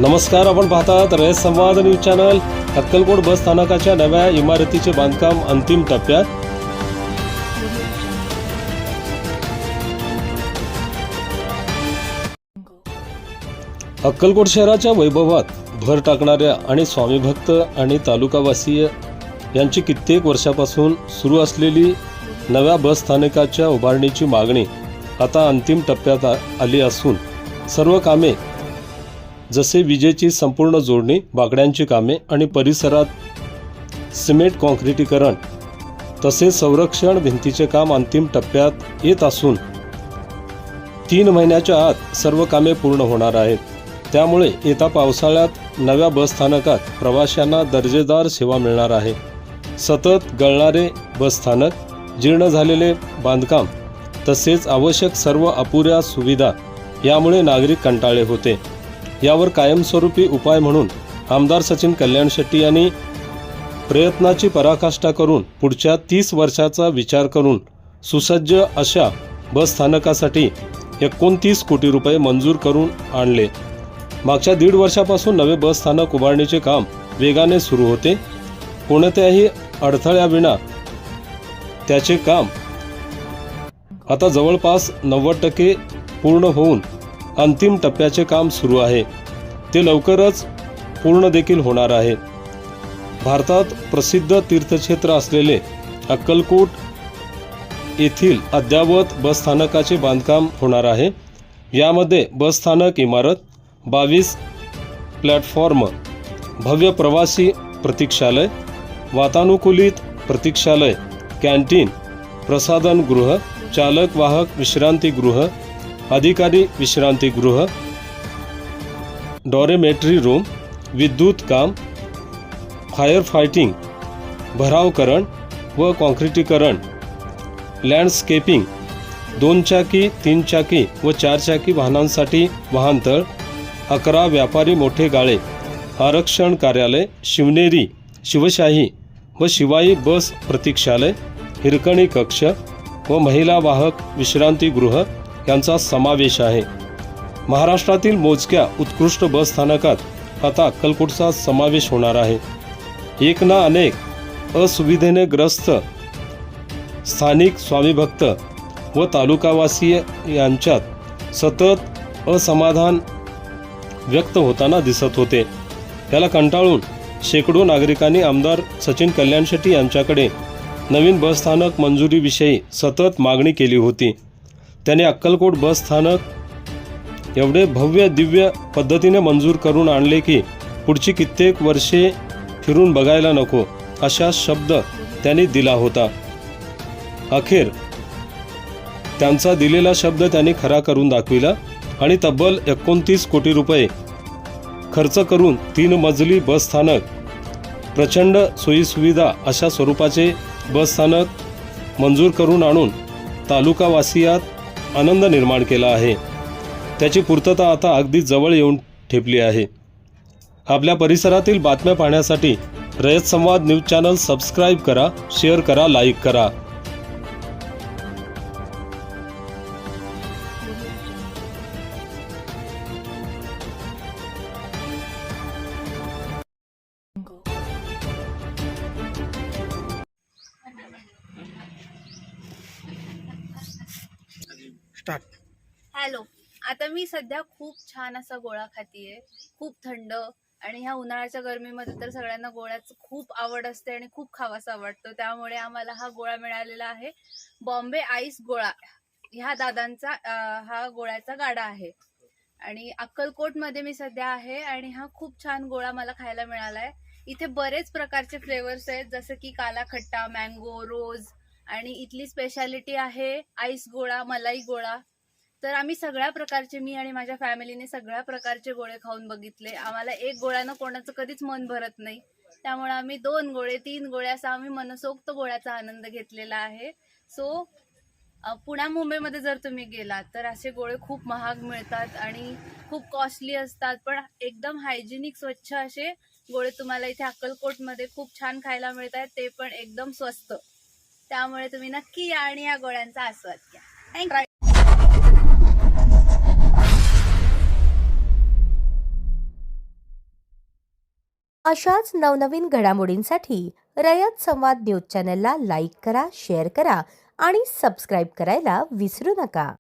नमस्कार, आपण पाहतात रयत संवाद न्यूज चॅनल। अक्कलकोट बस स्थानकाच्या नव्या इमारतीचे बांधकाम अंतिम टप्प्यात। अक्कलकोट शहराच्या वैभवात भर टाकणाऱ्या आणि स्वामी भक्त आणि तालुकावासीय यांची कित्येक वर्षापासून सुरू असलेली नव्या बस स्थानकाच्या उभारणीची मागणी आता अंतिम टप्प्यात आली असून सर्व कामे जसे विजेची संपूर्ण जोडणी, बाकड्यांची कामे आणि परिसरात सिमेंट कॉन्क्रिटीकरण तसेच संरक्षण भिंतीचे काम अंतिम टप्प्यात येत असून 3 महिन्याच्या आत सर्व कामे पूर्ण होणार आहेत। त्यामुळे येत्या पावसाळ्यात नव्या बस स्थानकात प्रवाशांना दर्जेदार सेवा मिळणार आहे। सतत गळणारे बस स्थानक, जीर्ण झालेले बांधकाम तसेच आवश्यक सर्व अपुऱ्या सुविधा यामुळे नागरिक कंटाळले होते। यावर कायमस्वरूपी उपाय म्हणून आमदार सचिन कल्याण शेट्टी यांनी प्रयत्नाची पराकाष्ठा करून पुढच्या 30 वर्षाचा विचार करून सुसज्ज अशा बस स्थानकासाठी 29 कोटी रुपये मंजूर करून आणले। मागच्या 1.5 वर्षापासून नवे बस स्थानक उभारणीचे काम वेगाने सुरू होते। कोणत्याही अडथळ्याविना त्याचे काम आता जवळपास 90% पूर्ण होऊन अंतिम टप्प्याचे काम सुरू आहे। ते लवकरच पूर्ण देखील होणार आहे। भारतात प्रसिद्ध तीर्थक्षेत्र असलेले अक्कलकोट येथील अद्ययावत बस स्थानकाचे बांधकाम होणार आहे। यामध्ये बस स्थानक इमारत, 22 प्लॅटफॉर्म, भव्य प्रवासी प्रतीक्षालय, वातानुकूलित प्रतीक्षालय, कॅन्टीन, प्रसाधनगृह, चालक वाहक विश्रांतीगृह, अधिकारी विश्रांतीगृह, डॉर्मेटरी रूम, विद्युत काम, फायर फायटिंग, भरावकरण व कॉन्क्रिटीकरण, लँडस्केपिंग, 2 चाकी, 3 चाकी व 4 चाकी वाहनांसाठी वाहनतळ, 11 व्यापारी मोठे गाळे, आरक्षण कार्यालय, शिवनेरी, शिवशाही व शिवाई बस प्रतीक्षालय, हिरकणी कक्ष व महिला वाहक विश्रांतीगृह यांचा समावेश आहे। महाराष्ट्रातील मोजक्या उत्कृष्ट बस स्थानकात आता अक्कलकोटचा समावेश होणार आहे। एक ना अनेक असुविधेने ग्रस्त स्थानिक स्वामीभक्त व तालुकावासीय यांच्यात सतत असमाधान व्यक्त होताना दिसत होते। त्याला कंटाळून शेकडो नागरिकांनी आमदार सचिन कल्याण शेट्टी यांच्याकडे नवीन बस स्थानक मंजुरीविषयी सतत मागणी केली होती। त्याने अक्कलकोट बस स्थानक एवढे भव्य दिव्य पद्धतीने मंजूर करून आणले की पुढची कित्येक वर्षे फिरून बघायला नको अशा शब्द त्यांनी दिला होता। अखेर त्यांचा दिलेला शब्द त्यांनी खरा करून दाखविला आणि तब्बल 29 कोटी रुपये खर्च करून 3 मजली बस स्थानक, प्रचंड सोयीसुविधा अशा स्वरूपाचे बस स्थानक मंजूर करून आणून तालुकावासियात आनंद निर्माण केला आहे। त्याची पूर्तता आता अगदी जवळ येऊन ठेपली आहे। आपल्या परिसरातील बातम्या पाहण्यासाठी रयत संवाद न्यूज चॅनल सबस्क्राईब करा, शेअर करा, लाईक करा। हॅलो, आता मी सध्या खूप छान असा गोळा खातीये, खूप थंड। आणि ह्या उन्हाळ्याच्या गरमीमध्ये तर सगळ्यांना गोळ्याचं खूप आवड असते आणि खूप खावासा वाटतो। त्यामुळे आम्हाला हा गोळा मिळालेला आहे। बॉम्बे आईस गोळा ह्या दादांचा हा गोळ्याचा गाडा आहे आणि अक्कलकोट मध्ये मी सध्या आहे आणि हा खूप छान गोळा मला खायला मिळालाय। इथे बरेच प्रकारचे फ्लेवर्स आहेत, जसे की काला खट्टा, मँगो, रोज आणि इथली स्पेशालिटी आहे आईस गोळा, मलाई गोळा। तर आम्ही सगळ्या प्रकारचे, मी आणि माझ्या फॅमिलीने सगळ्या प्रकारचे गोळे खाऊन बघितले। आम्हाला एक गोळ्यानं कोणाचं कधीच मन भरत नाही, त्यामुळे आम्ही 2 गोळे 3 गोळे असा आम्ही मनसोक्त गोळ्याचा आनंद घेतलेला आहे। सो पुण्या मुंबईमध्ये जर तुम्ही गेलात तर असे गोळे खूप महाग मिळतात आणि खूप कॉस्टली असतात, पण एकदम हायजेनिक स्वच्छ असे गोळे तुम्हाला इथे अक्कलकोटमध्ये खूप छान खायला मिळतात, ते पण एकदम स्वस्त। त्यामुळे तुम्ही नक्की या आणि या गोळ्यांचा आस्वाद घ्या। थँक्यू। अशाच नवनवीन घडामोडींसाठी रयत संवाद न्यूज चॅनलला लाईक करा, शेअर करा आणि सबस्क्राईब करायला विसरू नका.